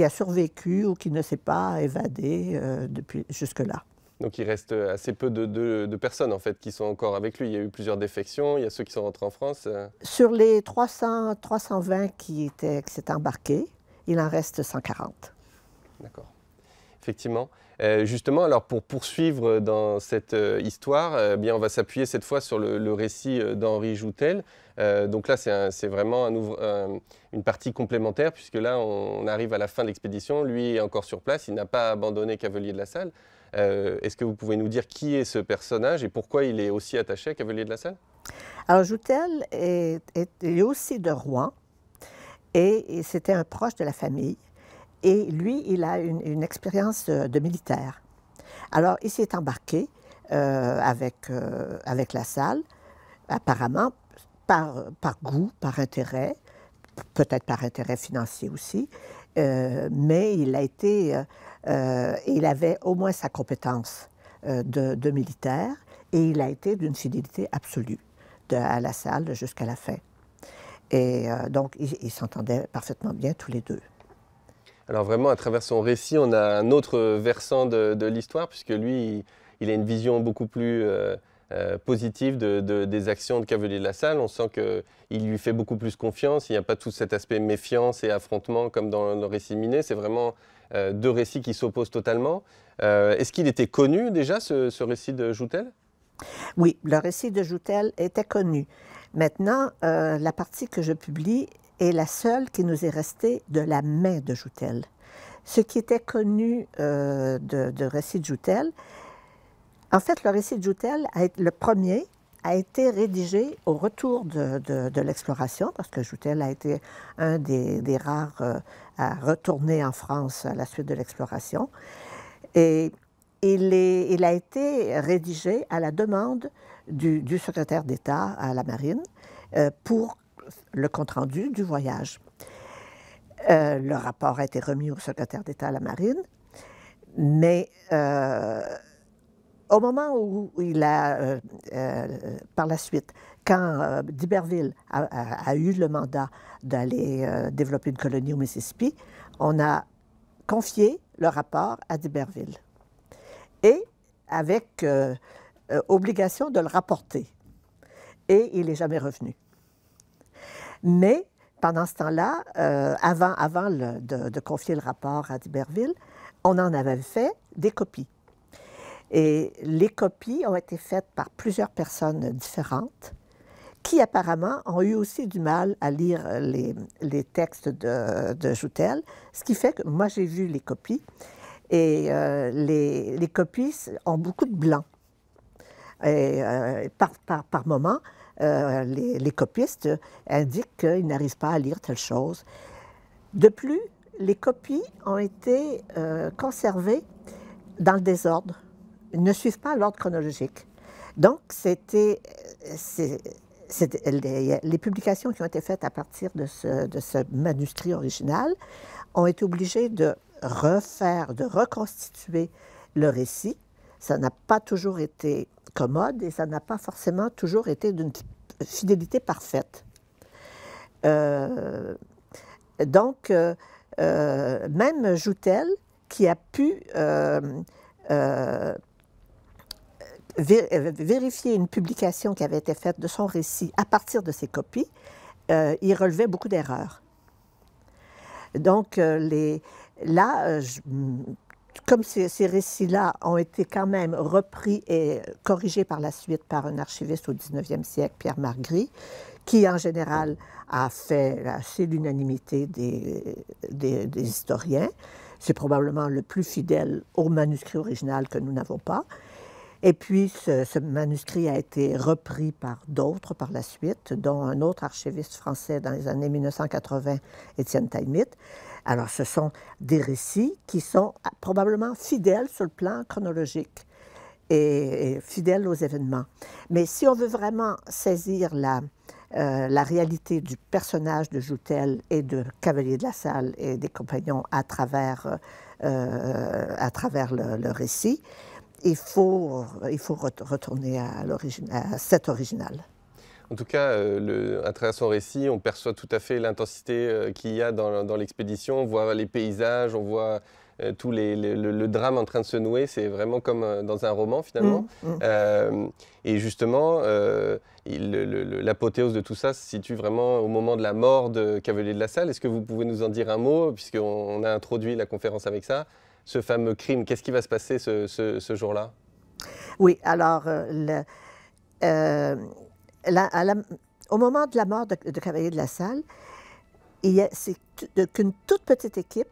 a survécu ou qui ne s'est pas évadé depuis jusque-là. Donc il reste assez peu de personnes en fait qui sont encore avec lui. Il y a eu plusieurs défections, il y a ceux qui sont rentrés en France. Sur les 320 qui s'étaient embarqués, il en reste 140. D'accord. Effectivement. Justement, alors pour poursuivre dans cette histoire, bien on va s'appuyer cette fois sur le récit d'Henri Joutel. Donc là, c'est vraiment une partie complémentaire, puisque là, on arrive à la fin de l'expédition. Lui est encore sur place, il n'a pas abandonné Cavelier de la Salle. Est-ce que vous pouvez nous dire qui est ce personnage et pourquoi il est aussi attaché à Cavelier de la Salle? Alors, Joutel est aussi de Rouen et c'était un proche de la famille. Et lui, il a une expérience de militaire. Alors, il s'est embarqué avec La Salle, apparemment par goût, par intérêt, peut-être par intérêt financier aussi, mais il avait au moins sa compétence de militaire et il a été d'une fidélité absolue à La Salle jusqu'à la fin. Et donc, ils s'entendaient parfaitement bien tous les deux. Alors vraiment, à travers son récit, on a un autre versant de l'histoire, puisque lui, il a une vision beaucoup plus positive des actions de Cavelier de la Salle. On sent qu'il lui fait beaucoup plus confiance, il n'y a pas tout cet aspect méfiance et affrontement comme dans le récit Minet. C'est vraiment deux récits qui s'opposent totalement. Est-ce qu'il était connu déjà, ce récit de Joutel? Oui, le récit de Joutel était connu. Maintenant, la partie que je publie est la seule qui nous est restée de la main de Joutel. Ce qui était connu de récit de Joutel, en fait, le récit de Joutel, le premier, a été rédigé au retour de l'exploration, parce que Joutel a été un des rares à retourner en France à la suite de l'exploration. Et il a été rédigé à la demande du secrétaire d'État à la Marine pour le compte-rendu du voyage. Le rapport a été remis au secrétaire d'État à la Marine, mais au moment où il a, par la suite, quand d'Iberville a eu le mandat d'aller développer une colonie au Mississippi, on a confié le rapport à d'Iberville et avec obligation de le rapporter. Et il n'est jamais revenu. Mais pendant ce temps-là, avant de confier le rapport à d'Iberville, on en avait fait des copies. Et les copies ont été faites par plusieurs personnes différentes qui apparemment ont eu aussi du mal à lire les textes de Joutel, ce qui fait que moi j'ai vu les copies et les copies ont beaucoup de blanc. Et par moment, les copistes indiquent qu'ils n'arrivent pas à lire telle chose. De plus, les copies ont été conservées dans le désordre. Ils ne suivent pas l'ordre chronologique. Donc, les publications qui ont été faites à partir de ce manuscrit original ont été obligées de reconstituer le récit. Ça n'a pas toujours été commode et ça n'a pas forcément toujours été d'une fidélité parfaite. Donc, même Joutel, qui a pu vérifier une publication qui avait été faite de son récit à partir de ses copies, il relevait beaucoup d'erreurs. Donc, comme ces récits-là ont été quand même repris et corrigés par la suite par un archiviste au 19e siècle, Pierre Margry, qui en général a fait assez l'unanimité des historiens. C'est probablement le plus fidèle au manuscrit original que nous n'avons pas. Et puis, ce manuscrit a été repris par d'autres par la suite, dont un autre archiviste français dans les années 1980, Étienne Talmit. Alors, ce sont des récits qui sont probablement fidèles sur le plan chronologique et fidèles aux événements. Mais si on veut vraiment saisir la réalité du personnage de Joutel et de Cavalier de la Salle et des compagnons à travers le récit, il faut retourner à cet original. En tout cas, à travers son récit, on perçoit tout à fait l'intensité qu'il y a dans l'expédition. On voit les paysages, on voit tout le drame en train de se nouer. C'est vraiment comme dans un roman, finalement. Et justement, l'apothéose de tout ça se situe vraiment au moment de la mort de Cavalier de la Salle. Est-ce que vous pouvez nous en dire un mot, puisqu'on a introduit la conférence avec ça? Ce fameux crime, qu'est-ce qui va se passer ce jour-là? Oui, alors, au moment de la mort de Cavalier de la Salle, c'est qu'une toute petite équipe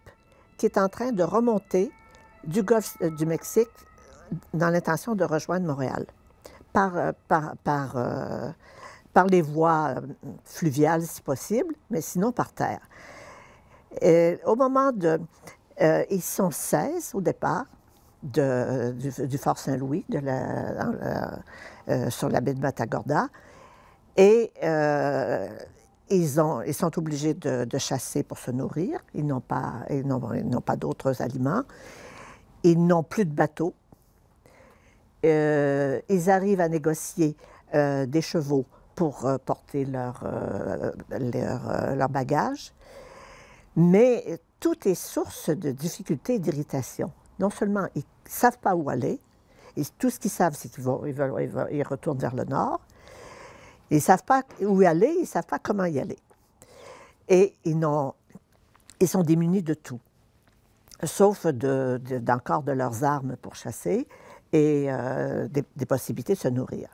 qui est en train de remonter du golfe du Mexique dans l'intention de rejoindre Montréal par les voies fluviales, si possible, mais sinon par terre. Et au moment ils sont 16 au départ du Fort Saint-Louis sur la baie de Matagorda. Et ils sont obligés de chasser pour se nourrir. Ils n'ont pas d'autres aliments. Ils n'ont plus de bateau. Ils arrivent à négocier des chevaux pour porter leur bagage. Mais tout est source de difficultés et d'irritation. Non seulement ils ne savent pas où aller, et tout ce qu'ils savent, c'est qu'ils retournent vers le nord. Ils ne savent pas où aller, ils ne savent pas comment y aller. Et ils sont démunis de tout, sauf d'encore de leurs armes pour chasser et des possibilités de se nourrir.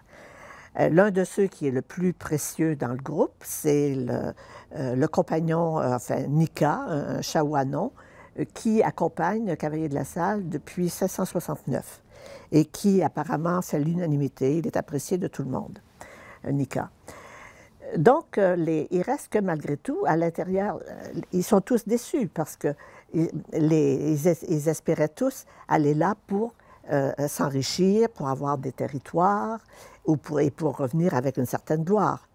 L'un de ceux qui est le plus précieux dans le groupe, c'est le compagnon, Nika, un Chaouanon, qui accompagne le Cavalier de la Salle depuis 1669 et qui apparemment fait l'unanimité. Il est apprécié de tout le monde, Nika. Donc, il reste que malgré tout, à l'intérieur, ils sont tous déçus parce qu'ils espéraient tous aller là pour s'enrichir, pour avoir des territoires ou pour revenir avec une certaine gloire.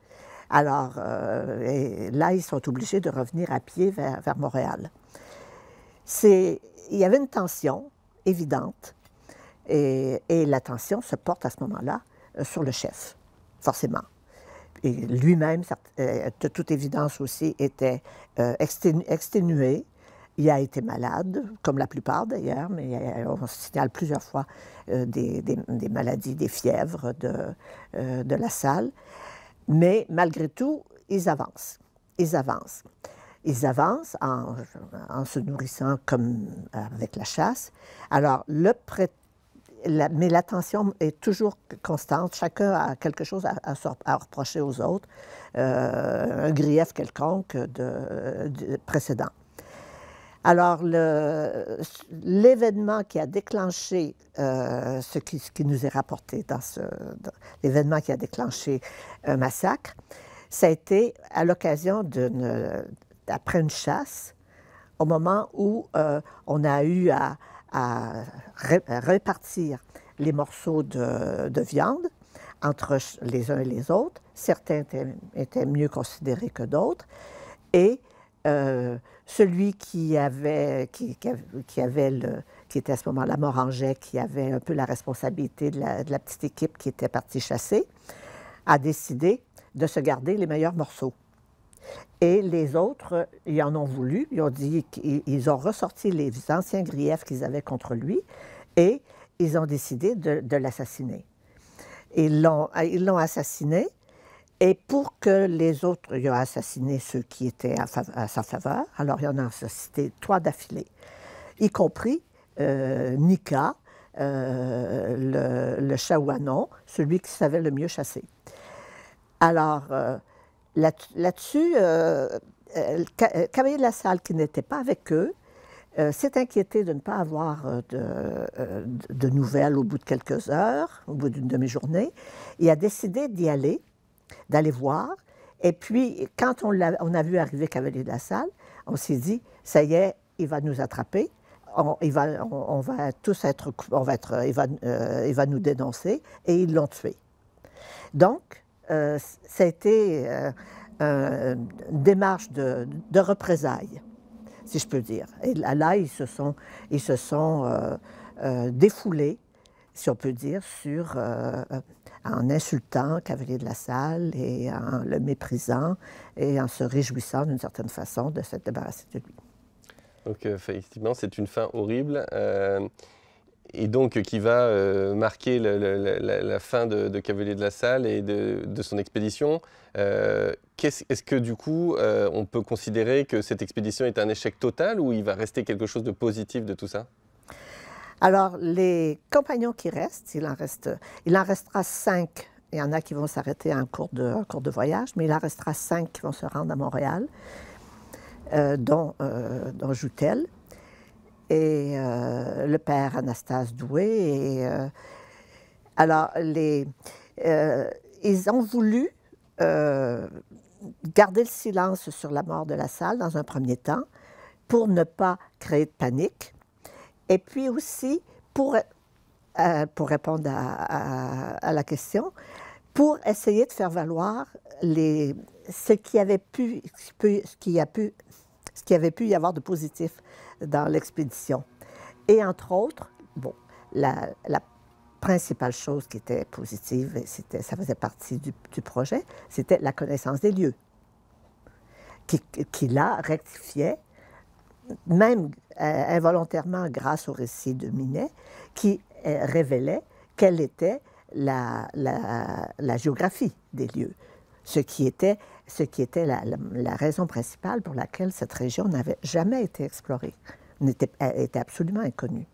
Alors, là, ils sont obligés de revenir à pied vers Montréal. Il y avait une tension évidente et la tension se porte à ce moment-là sur le chef, forcément. Et lui-même, de toute évidence aussi, était exténué. Il a été malade, comme la plupart d'ailleurs, mais on signale plusieurs fois des maladies, des fièvres de la Salle. Mais malgré tout, ils avancent. Ils avancent. Ils avancent en se nourrissant comme avec la chasse. Alors, mais la tension est toujours constante. Chacun a quelque chose à reprocher aux autres, un grief quelconque précédent. Alors, l'événement qui a déclenché ce qui nous est rapporté l'événement qui a déclenché un massacre, ça a été à l'occasion après une chasse, au moment où on a eu à répartir les morceaux de viande. entre les uns et les autres. Certains étaient mieux considérés que d'autres. Et celui qui était à ce moment-là Moranget, qui avait un peu la responsabilité de la petite équipe qui était partie chasser, a décidé de se garder les meilleurs morceaux. Et les autres, ils en ont voulu. Ils ont dit qu'ils ont ressorti les anciens griefs qu'ils avaient contre lui et ils ont décidé de l'assassiner. Ils l'ont assassiné et pour que les autres, ils ont assassiné ceux qui étaient à sa faveur. Alors, il y en a cité 3 d'affilée, y compris Nika, le Chaouanon, celui qui savait le mieux chasser. Alors, là-dessus, Cavalier de la Salle, qui n'était pas avec eux, s'est inquiété de ne pas avoir de nouvelles au bout de quelques heures, au bout d'une demi-journée. Il a décidé d'y aller, d'aller voir. Et puis, quand on a vu arriver Cavalier de la Salle, on s'est dit, ça y est, il va nous attraper. Il va tous être, il va nous dénoncer. Et ils l'ont tué. Donc, ça a été une démarche de représailles, si je peux dire. Et là, ils se sont défoulés, si on peut dire, en insultant Cavalier de la Salle et en le méprisant et en se réjouissant d'une certaine façon de s'être débarrassé de lui. Donc, effectivement, c'est une fin horrible. Et donc qui va marquer la fin de Cavalier de la Salle et de son expédition. Est-ce que du coup, on peut considérer que cette expédition est un échec total ou il va rester quelque chose de positif de tout ça? Alors, les compagnons qui restent, il en restera 5. Il y en a qui vont s'arrêter en cours de voyage, mais il en restera 5 qui vont se rendre à Montréal, dont Joutel. Et le père Anastase Doué. Alors, ils ont voulu garder le silence sur la mort de la Salle dans un premier temps pour ne pas créer de panique. Et puis aussi, pour répondre à la question, pour essayer de faire valoir ce qui avait pu y avoir de positif dans l'expédition. Et entre autres, bon, la principale chose qui était positive, et ça faisait partie du projet, c'était la connaissance des lieux, qui là rectifiait, même involontairement grâce au récit de Minet, qui révélait quelle était la géographie des lieux, ce qui était la raison principale pour laquelle cette région n'avait jamais été explorée, était absolument inconnue.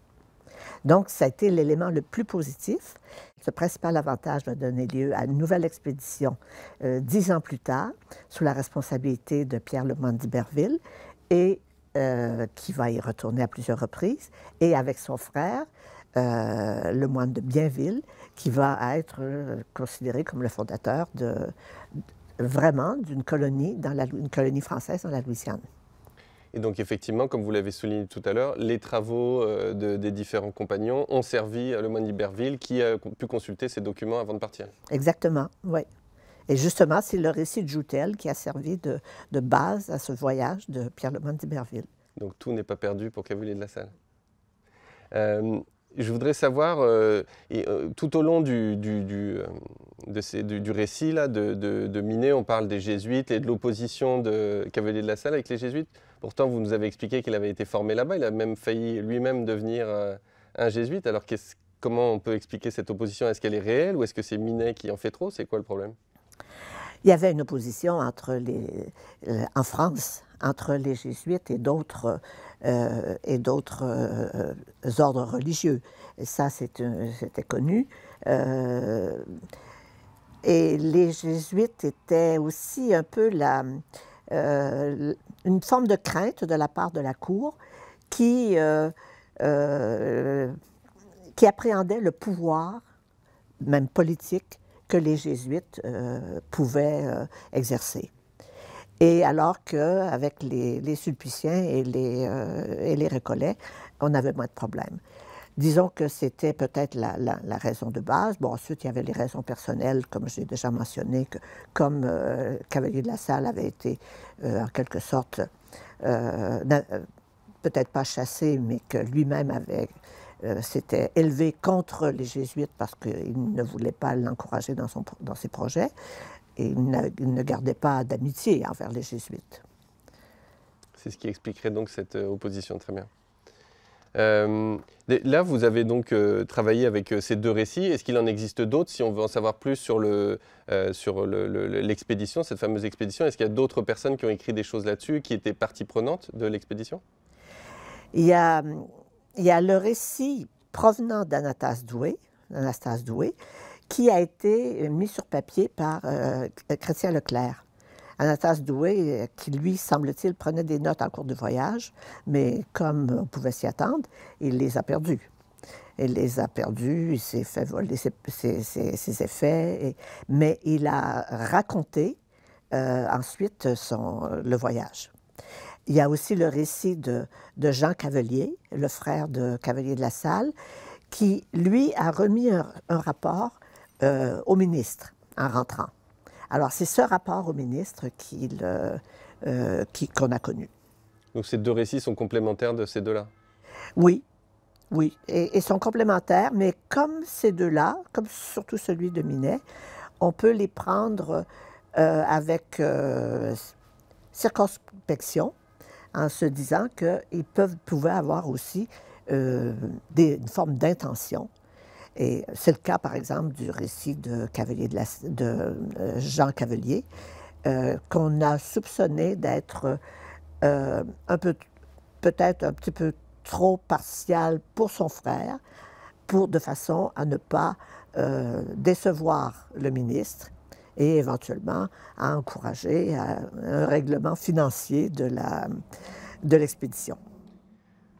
Donc, ça a été l'élément le plus positif. Ce principal avantage va donner lieu à une nouvelle expédition 10 ans plus tard, sous la responsabilité de Pierre Lemoine d'Iberville, et qui va y retourner à plusieurs reprises, et avec son frère, Lemoine de Bienville, qui va être considéré comme le fondateur vraiment d'une colonie, une colonie française dans la Louisiane. Et donc effectivement, comme vous l'avez souligné tout à l'heure, les travaux des différents compagnons ont servi à Lemoine d'Iberville qui a pu consulter ces documents avant de partir. Exactement, oui. Et justement, c'est le récit de Joutel qui a servi de base à ce voyage de Pierre Lemoine d'Iberville. Donc tout n'est pas perdu pour Cavalier de la Salle. Je voudrais savoir, tout au long du récit là, de Minet, on parle des Jésuites et de l'opposition de Cavalier de la Salle avec les Jésuites. Pourtant, vous nous avez expliqué qu'il avait été formé là-bas. Il a même failli lui-même devenir un Jésuite. Alors, comment on peut expliquer cette opposition? Est-ce qu'elle est réelle ou est-ce que c'est Minet qui en fait trop? C'est quoi le problème? Il y avait une opposition en France entre les Jésuites et d'autres ordres religieux. Et ça, c'était connu. Et les Jésuites étaient aussi un peu une forme de crainte de la part de la cour qui appréhendait le pouvoir, même politique, que les Jésuites pouvaient exercer. Et alors qu'avec les Sulpiciens et les Récollets, on avait moins de problèmes. Disons que c'était peut-être la raison de base. Bon, ensuite, il y avait les raisons personnelles, comme j'ai déjà mentionné, que comme Cavalier de la Salle avait été, en quelque sorte, peut-être pas chassé, mais que lui-même avait s'était élevé contre les Jésuites parce qu'il ne voulait pas l'encourager dans ses projets, et il ne gardait pas d'amitié envers les Jésuites. C'est ce qui expliquerait donc cette opposition, très bien. Là, vous avez donc travaillé avec ces deux récits. Est-ce qu'il en existe d'autres, si on veut en savoir plus sur l'expédition, cette fameuse expédition? Est-ce qu'il y a d'autres personnes qui ont écrit des choses là-dessus, qui étaient partie prenante de l'expédition? Il y a le récit provenant d'Anastase Doué, qui a été mis sur papier par Chrétien Leclerc. Anastase Doué, qui lui, semble-t-il, prenait des notes en cours de voyage, mais comme on pouvait s'y attendre, il les a perdus. Il s'est fait voler ses effets, mais il a raconté ensuite le voyage. Il y a aussi le récit de Jean Cavelier, le frère de Cavalier de la Salle, qui, lui, a remis un rapport au ministre en rentrant. Alors, c'est ce rapport au ministre qu'on a connu. Donc ces deux récits sont complémentaires de ces deux-là? Oui, oui, et sont complémentaires, mais comme ces deux-là, comme surtout celui de Minet, on peut les prendre avec circonspection, en se disant qu'ils pouvaient avoir aussi une forme d'intention. Et c'est le cas, par exemple, du récit de Jean Cavelier, qu'on a soupçonné d'être peut-être un petit peu trop partial pour son frère, de façon à ne pas décevoir le ministre et éventuellement à encourager un règlement financier de l'expédition.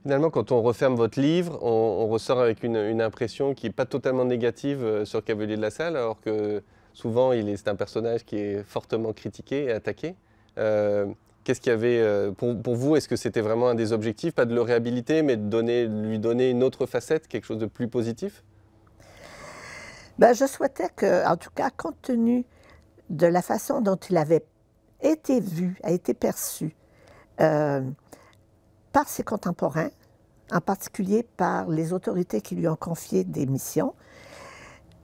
Finalement, quand on referme votre livre, on ressort avec une impression qui n'est pas totalement négative sur Cavalier de la Salle, alors que souvent, c'est un personnage qui est fortement critiqué et attaqué. Qu'est-ce qu'il y avait pour vous? Est-ce que c'était vraiment un des objectifs, pas de le réhabiliter, mais de lui donner une autre facette, quelque chose de plus positif? Ben, je souhaitais que, en tout cas, compte tenu de la façon dont il avait été vu, a été perçu par ses contemporains, en particulier par les autorités qui lui ont confié des missions,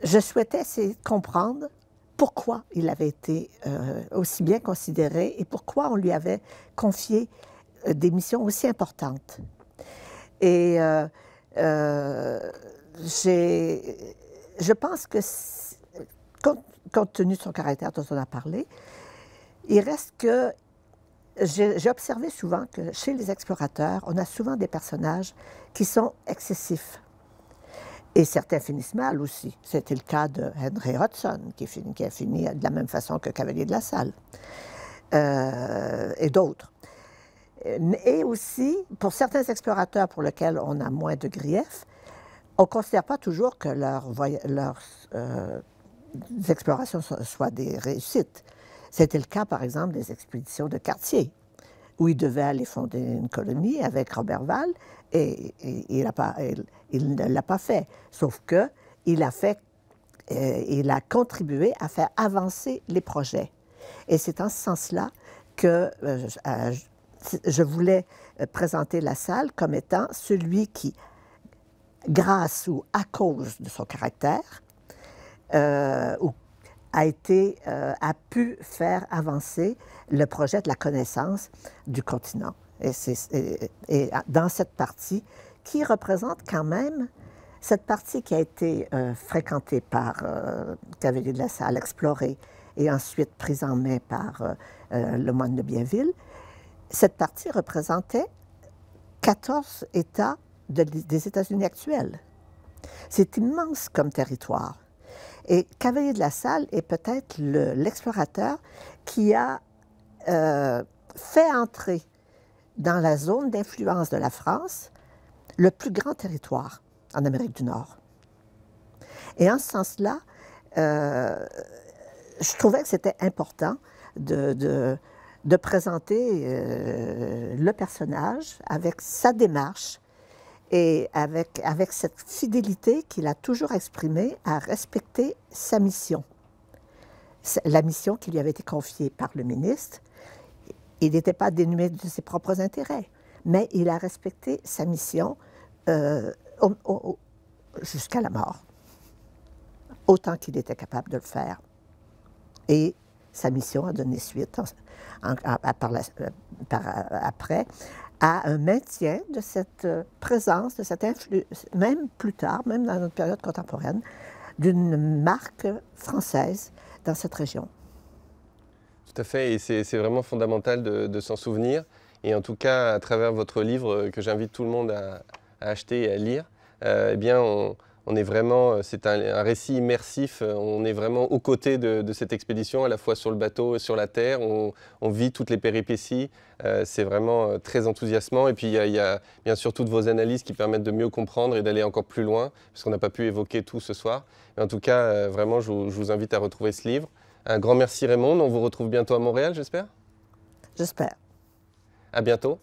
je souhaitais essayer de comprendre pourquoi il avait été aussi bien considéré et pourquoi on lui avait confié des missions aussi importantes. Et je pense que, compte tenu de son caractère dont on a parlé, il reste que j'ai observé souvent que chez les explorateurs, on a souvent des personnages qui sont excessifs. Et certains finissent mal aussi. C'était le cas de Henry Hudson, qui a fini de la même façon que Cavalier de la Salle, et d'autres. Et aussi, pour certains explorateurs pour lesquels on a moins de griefs, on ne considère pas toujours que leurs explorations soient des réussites. C'était le cas, par exemple, des expéditions de Cartier, où il devait aller fonder une colonie avec Roberval, et il ne l'a pas fait. Sauf qu'il a contribué à faire avancer les projets. Et c'est en ce sens-là que je voulais présenter La Salle comme étant celui qui, grâce ou à cause de son caractère, a pu faire avancer le projet de la connaissance du continent. Et dans cette partie, qui représente quand même, cette partie qui a été fréquentée par Cavalier de la Salle, explorée, et ensuite prise en main par le moine de Bienville, cette partie représentait 14 États des États-Unis actuels. C'est immense comme territoire. Et Cavalier de la Salle est peut-être l'explorateur qui a fait entrer dans la zone d'influence de la France le plus grand territoire en Amérique du Nord. Et en ce sens-là, je trouvais que c'était important de présenter le personnage avec sa démarche Et avec cette fidélité qu'il a toujours exprimée à respecter sa mission. La mission qui lui avait été confiée par le ministre, il n'était pas dénué de ses propres intérêts, mais il a respecté sa mission jusqu'à la mort, autant qu'il était capable de le faire. Et sa mission a donné suite après à un maintien de cette présence, de cette influence, même plus tard, même dans notre période contemporaine, d'une marque française dans cette région. Tout à fait, et c'est vraiment fondamental de s'en souvenir. Et en tout cas, à travers votre livre que j'invite tout le monde à acheter et à lire, eh bien, on est vraiment, c'est un récit immersif, on est vraiment aux côtés de cette expédition, à la fois sur le bateau et sur la terre, on vit toutes les péripéties, c'est vraiment très enthousiasmant. Et puis il y a bien sûr toutes vos analyses qui permettent de mieux comprendre et d'aller encore plus loin, parce qu'on n'a pas pu évoquer tout ce soir. Mais en tout cas, vraiment, je vous invite à retrouver ce livre. Un grand merci Raymond, on vous retrouve bientôt à Montréal, j'espère. J'espère. À bientôt.